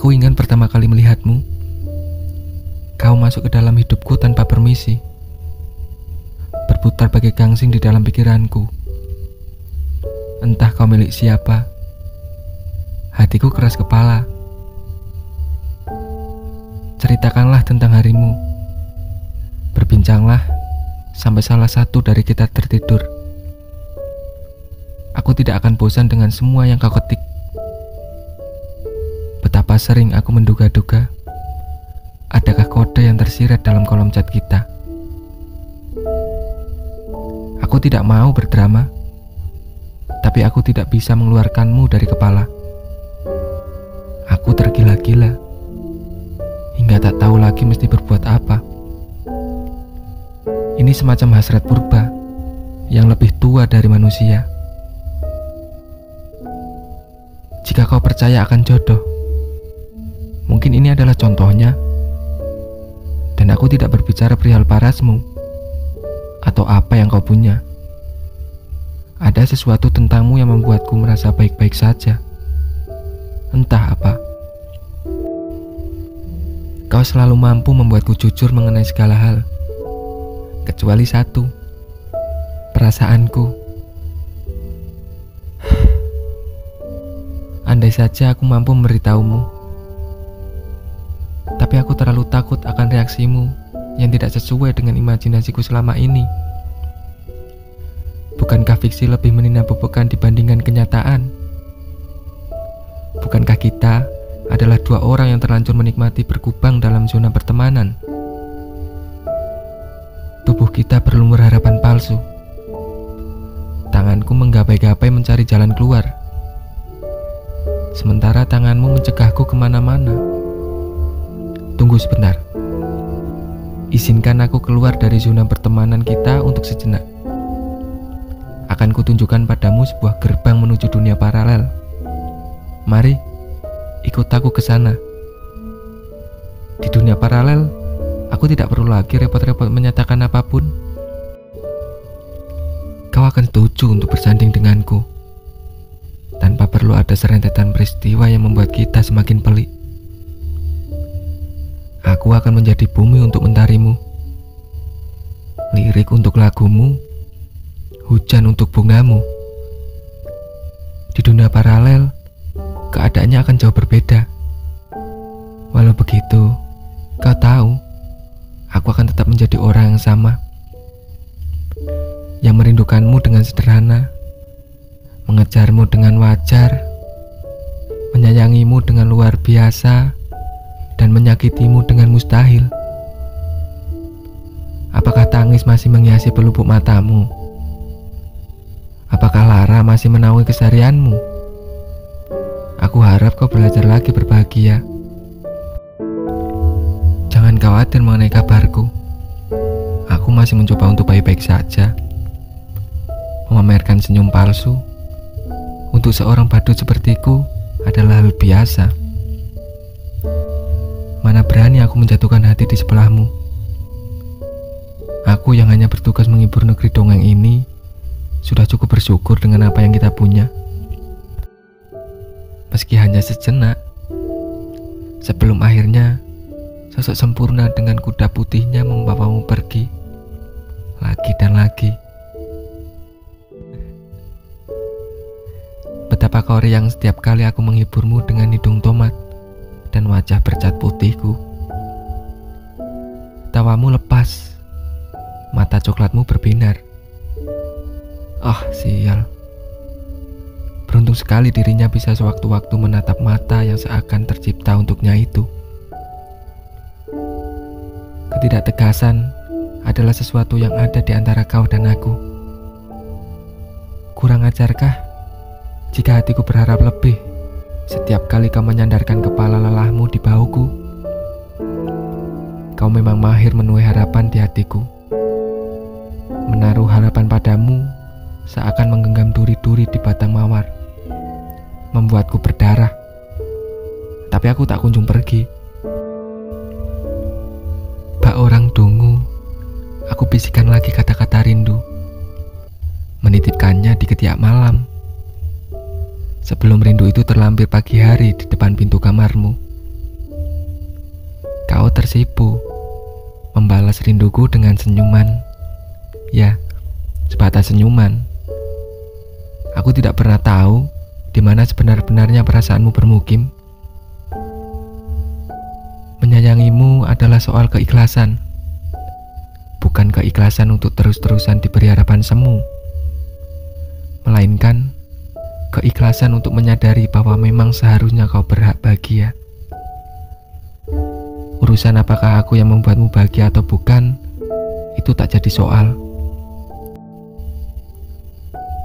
Aku ingat pertama kali melihatmu. Kau masuk ke dalam hidupku tanpa permisi, berputar bagai gangsing di dalam pikiranku. Entah kau milik siapa, hatiku keras kepala. Ceritakanlah tentang harimu. Berbincanglah sampai salah satu dari kita tertidur. Aku tidak akan bosan dengan semua yang kau ketik. Betapa sering aku menduga-duga adakah kode yang tersirat dalam kolom chat kita. Aku tidak mau berdrama, tapi aku tidak bisa mengeluarkanmu dari kepala. Aku tergila-gila hingga tak tahu lagi mesti berbuat apa. Ini semacam hasrat purba yang lebih tua dari manusia. Jika kau percaya akan jodoh, mungkin ini adalah contohnya. Dan aku tidak berbicara perihal parasmu atau apa yang kau punya. Ada sesuatu tentangmu yang membuatku merasa baik-baik saja. Entah apa. Kau selalu mampu membuatku jujur mengenai segala hal, kecuali satu, perasaanku. Andai saja aku mampu memberitahumu, tapi aku terlalu takut akan reaksimu yang tidak sesuai dengan imajinasiku selama ini. Bukankah fiksi lebih meninabobokan dibandingkan kenyataan? Bukankah kita adalah dua orang yang terlanjur menikmati berkubang dalam zona pertemanan? Tubuh kita perlu berharapan palsu. Tanganku menggapai-gapai mencari jalan keluar, sementara tanganmu mencegahku kemana-mana. Tunggu sebentar. Izinkan aku keluar dari zona pertemanan kita untuk sejenak. Akan kutunjukkan padamu sebuah gerbang menuju dunia paralel. Mari, ikut aku ke sana. Di dunia paralel, aku tidak perlu lagi repot-repot menyatakan apapun. Kau akan setuju untuk bersanding denganku, tanpa perlu ada serentetan peristiwa yang membuat kita semakin pelik. Aku akan menjadi bumi untuk mentarimu, lirik untuk lagumu, hujan untuk bungamu. Di dunia paralel, keadaannya akan jauh berbeda. Walau begitu, kau tahu, aku akan tetap menjadi orang yang sama, yang merindukanmu dengan sederhana, mengejarmu dengan wajar, menyayangimu dengan luar biasa, dan menyakitimu dengan mustahil. Apakah tangis masih menghiasi pelupuk matamu? Apakah lara masih menaungi keseharianmu? Aku harap kau belajar lagi berbahagia. Jangan khawatir mengenai kabarku. Aku masih mencoba untuk baik-baik saja. Memamerkan senyum palsu untuk seorang badut sepertiku adalah hal biasa. Mana berani aku menjatuhkan hati di sebelahmu. Aku yang hanya bertugas menghibur negeri dongeng ini sudah cukup bersyukur dengan apa yang kita punya. Meski hanya sejenak, sebelum akhirnya sosok sempurna dengan kuda putihnya membawamu pergi lagi dan lagi. Betapa kau riang setiap kali aku menghiburmu dengan hidung tomat dan wajah bercat putihku. Tawamu lepas, mata coklatmu berbinar. Oh, sial. Beruntung sekali dirinya bisa sewaktu-waktu menatap mata yang seakan tercipta untuknya itu. Ketidaktegasan adalah sesuatu yang ada di antara kau dan aku. Kurang ajarkah jika hatiku berharap lebih setiap kali kau menyandarkan kepala lelahmu di bahuku? Kau memang mahir menuai harapan di hatiku. Menaruh harapan padamu seakan menggenggam duri-duri di batang mawar, membuatku berdarah. Tapi aku tak kunjung pergi. Bak orang dungu, aku bisikan lagi kata-kata rindu, menitipkannya di ketiak malam. Sebelum rindu itu terlampir pagi hari di depan pintu kamarmu, kau tersipu membalas rinduku dengan senyuman. Ya, sebatas senyuman. Aku tidak pernah tahu di mana sebenar-benarnya perasaanmu bermukim. Menyayangimu adalah soal keikhlasan, bukan keikhlasan untuk terus-terusan diberi harapan semu, melainkan keikhlasan untuk menyadari bahwa memang seharusnya kau berhak bahagia. Urusan apakah aku yang membuatmu bahagia atau bukan, itu tak jadi soal.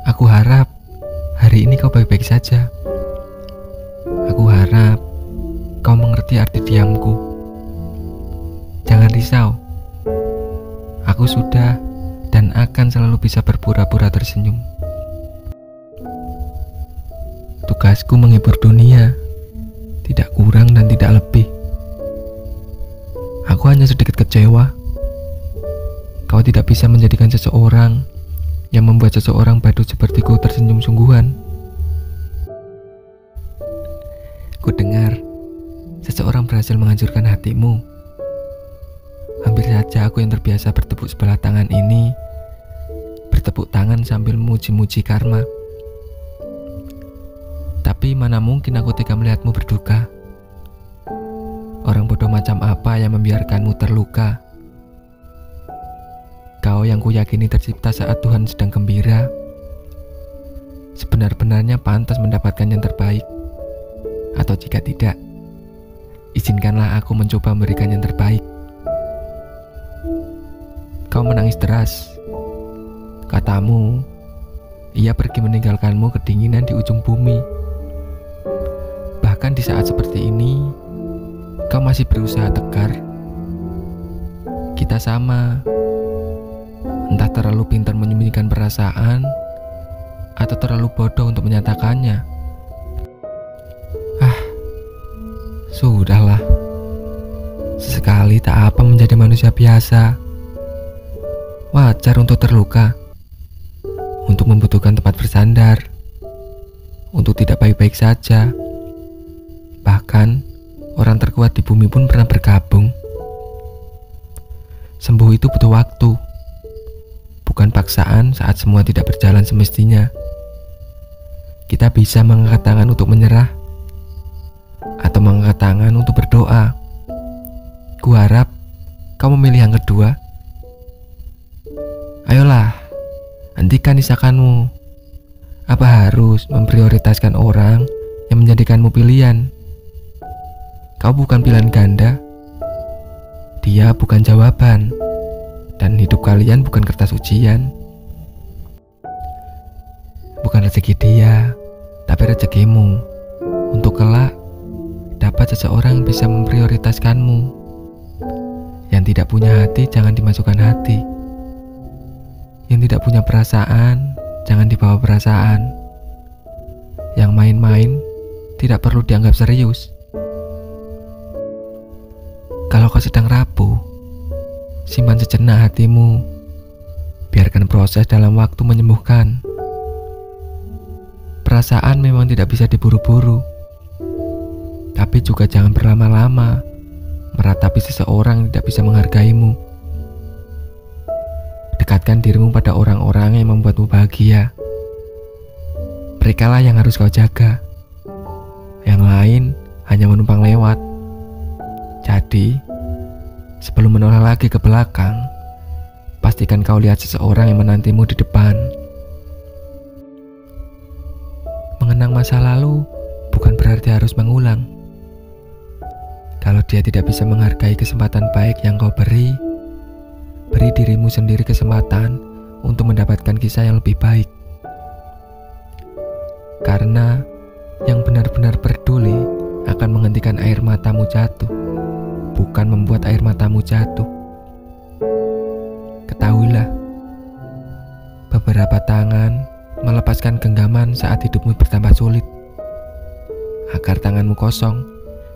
Aku harap hari ini kau baik-baik saja. Aku harap kau mengerti arti diamku. Jangan risau. Aku sudah dan akan selalu bisa berpura-pura tersenyum. Tugasku menghibur dunia, tidak kurang dan tidak lebih. Aku hanya sedikit kecewa. Kau tidak bisa menjadikan seseorang yang membuat seseorang badut sepertiku tersenyum sungguhan. Ku dengar seseorang berhasil menghancurkan hatimu. Hampir saja aku yang terbiasa bertepuk sebelah tangan ini bertepuk tangan sambil memuji-muji karma. Tapi mana mungkin aku tega melihatmu berduka. Orang bodoh macam apa yang membiarkanmu terluka? Kau yang kuyakini tercipta saat Tuhan sedang gembira, sebenar-benarnya pantas mendapatkan yang terbaik. Atau jika tidak, izinkanlah aku mencoba memberikan yang terbaik. Kau menangis deras. Katamu, ia pergi meninggalkanmu kedinginan di ujung bumi. Bahkan di saat seperti ini, kau masih berusaha tegar. Kita sama, entah terlalu pintar menyembunyikan perasaan atau terlalu bodoh untuk menyatakannya. Sudahlah. Sesekali tak apa menjadi manusia biasa. Wajar untuk terluka, untuk membutuhkan tempat bersandar, untuk tidak baik-baik saja. Bahkan orang terkuat di bumi pun pernah bergabung. Sembuh itu butuh waktu, bukan paksaan saat semua tidak berjalan semestinya. Kita bisa mengangkat tangan untuk menyerah, atau mengangkat tangan untuk berdoa. Kuharap kau memilih yang kedua. Ayolah, hentikan isakanmu. Apa harus memprioritaskan orang yang menjadikanmu pilihan? Kau bukan pilihan ganda. Dia bukan jawaban. Dan hidup kalian bukan kertas ujian. Bukan rezeki dia, tapi rezekimu. Untuk kelak dapat seseorang yang bisa memprioritaskanmu. Yang tidak punya hati jangan dimasukkan hati. Yang tidak punya perasaan jangan dibawa perasaan. Yang main-main tidak perlu dianggap serius. Kalau kau sedang rapuh, simpan sejenak hatimu. Biarkan proses dalam waktu menyembuhkan. Perasaan memang tidak bisa diburu-buru, tapi juga jangan berlama-lama meratapi seseorang yang tidak bisa menghargaimu. Dekatkan dirimu pada orang-orang yang membuatmu bahagia. Merekalah yang harus kau jaga. Yang lain hanya menumpang lewat. Jadi, sebelum menoleh lagi ke belakang, pastikan kau lihat seseorang yang menantimu di depan. Mengenang masa lalu bukan berarti harus mengulang. Kalau dia tidak bisa menghargai kesempatan baik yang kau beri dirimu sendiri kesempatan untuk mendapatkan kisah yang lebih baik. Karena yang benar-benar peduli akan menghentikan air matamu jatuh, bukan membuat air matamu jatuh. Ketahuilah, beberapa tangan melepaskan genggaman saat hidupmu bertambah sulit, agar tanganmu kosong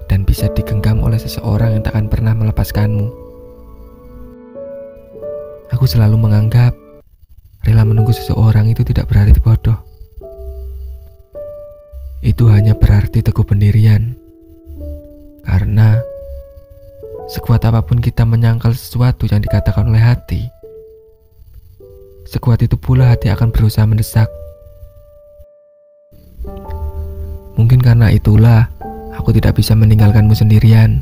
dan bisa digenggam oleh seseorang yang takkan pernah melepaskanmu. Aku selalu menganggap rela menunggu seseorang itu tidak berarti bodoh. Itu hanya berarti teguh pendirian. Karena Sekuat apapun kita menyangkal sesuatu yang dikatakan oleh hati, sekuat itu pula hati akan berusaha mendesak. Mungkin karena itulah aku tidak bisa meninggalkanmu sendirian.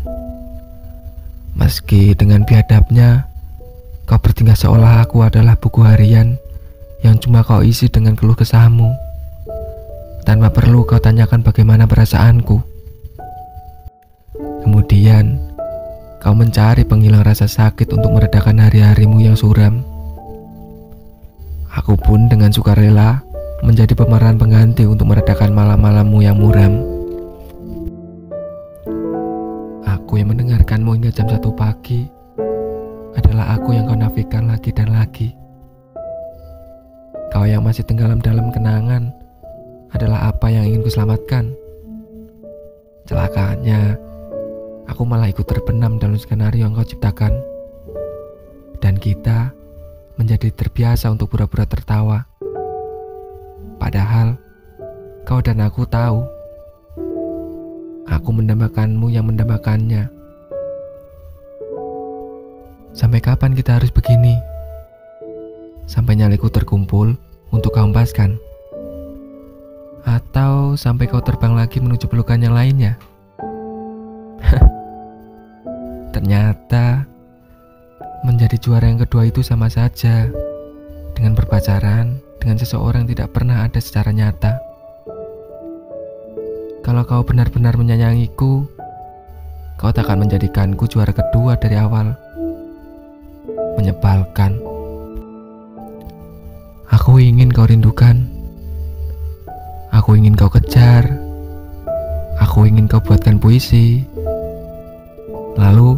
Meski dengan biadabnya, kau bertingkah seolah aku adalah buku harian yang cuma kau isi dengan keluh kesahmu, tanpa perlu kau tanyakan bagaimana perasaanku. Kemudian, kau mencari penghilang rasa sakit untuk meredakan hari-harimu yang suram. Aku pun dengan sukarela menjadi pemeran pengganti untuk meredakan malam-malammu yang muram. Aku yang mendengarkanmu hingga jam 1 pagi adalah aku yang kau nafikan lagi dan lagi. Kau yang masih tenggelam dalam kenangan adalah apa yang ingin kuselamatkan. Celakanya, aku malah ikut terbenam dalam skenario yang kau ciptakan. Dan kita menjadi terbiasa untuk pura-pura tertawa. Padahal, kau dan aku tahu, aku mendambakanmu yang mendambakannya. Sampai kapan kita harus begini? Sampai nyaliku terkumpul untuk kau hempaskan? Atau sampai kau terbang lagi menuju pelukan yang lainnya? Ternyata menjadi juara yang kedua itu sama saja dengan berpacaran dengan seseorang yang tidak pernah ada secara nyata. Kalau kau benar-benar menyayangiku, kau tak akan menjadikanku juara kedua dari awal. Menyebalkan. Aku ingin kau rindukan. Aku ingin kau kejar. Aku ingin kau buatkan puisi. Lalu,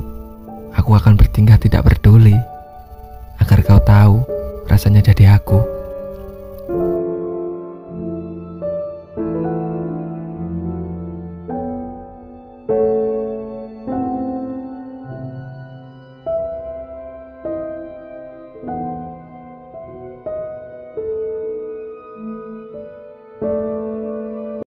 aku akan bertingkah tidak peduli agar kau tahu rasanya jadi aku.